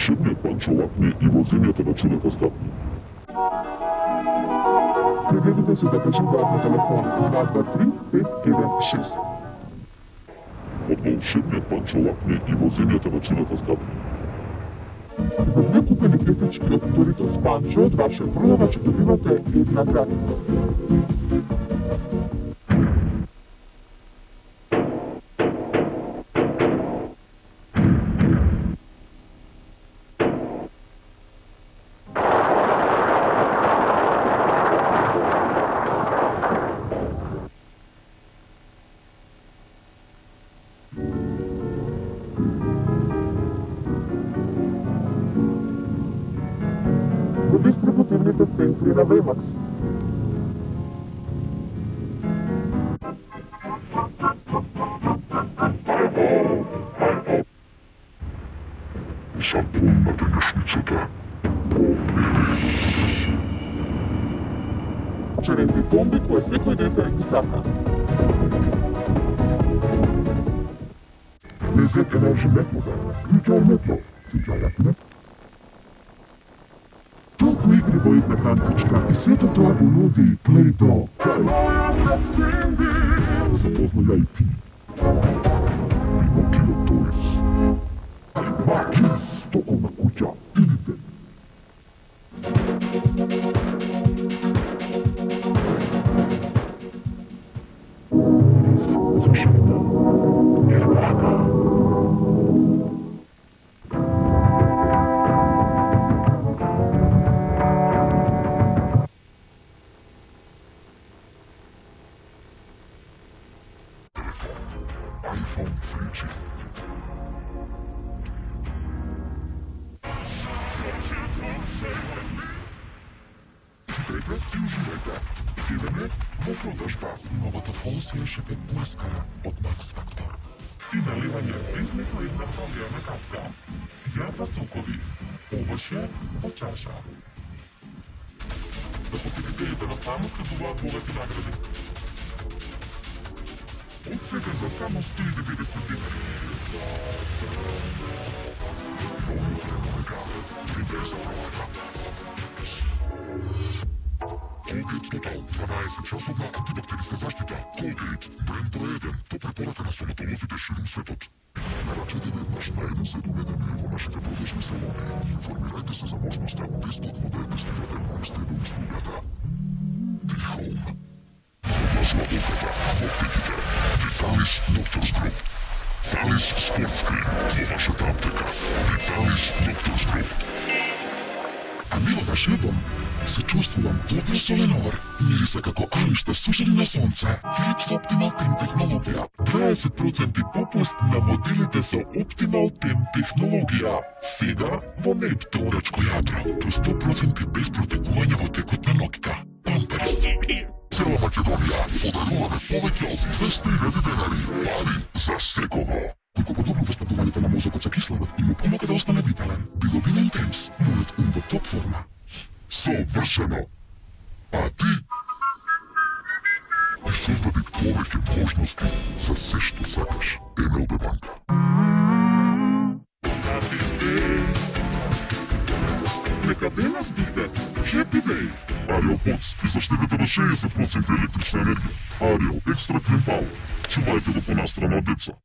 волшебниот панчолапне и во земјата на чудата стапни. Преведите се закажуваат на телефон 223 516. Од волшебниот панчолапне и во земјата на чудата стапни. За две купени кефички од Доритос Панчо од вашиот продавач добивате една гратис. Во дисприбутивните центри на Вемакс. Шампун на денешницата. Черенди бомби кои секој дете ги сака. Лезет енержи метлове. Кликар метло. Кликарјат метло. Толку игри во една кантичка и сето тоа го нуди Play-Doh. Запозна ја и ти. Пинокио Торис. Макис, стоколна куќа, идите. Зашивна. Нирвана. iPhone 3G. Купете и уживајте. Идеме во продажба. Новата Фолсија Шепен маскара од Max Factor. И наливање измеѓу една прогледна капка. Јадва сокови. Овоше во чаша. Да потребителите на само следуваат богати награди. Од сега за само 190 динари. Colgate Total, 12-часовна антибактериска заштита. Colgate, бренд број 1, по препорака на стоматолозите ширим светот. Нарачете веднаш на 171 во нашите продажни салони. Информирајте се за можноста бесплатно да ја тестирате користено услугата. T-Home. Одложува болката во аптеките. Vitalis Doctors Group. Vitalis Sports Cream во вашата аптека. Vitalis Doctors Group. Ами во вашиот дом се чувствувам добро соленовар. Мириса како аришта сушени на сонце. Philips Optimal 10 технологија. 20% попуст на моделите со Optimal 10 технологија. Сега во нептурачко јадро. Плюс 100% без протекување во текот на ноќта. Памперс. Цела Македонија подаруваме повеќе од 200.000 денари. Пари за секого. Кој подобро воспитувањето на мозокот со кислород и му помага да остане витален. Билобин Интенс, мојот ум во топ форма. Совршено. А ти? И создади повеќе можности за се што сакаш. МЛБ банка. Нека денес биде Happy Day. Ариел Поц и заштедете до 60% електрична енергија. Ариел Екстра Клин Пауер. Чувајте го понастрано од деца.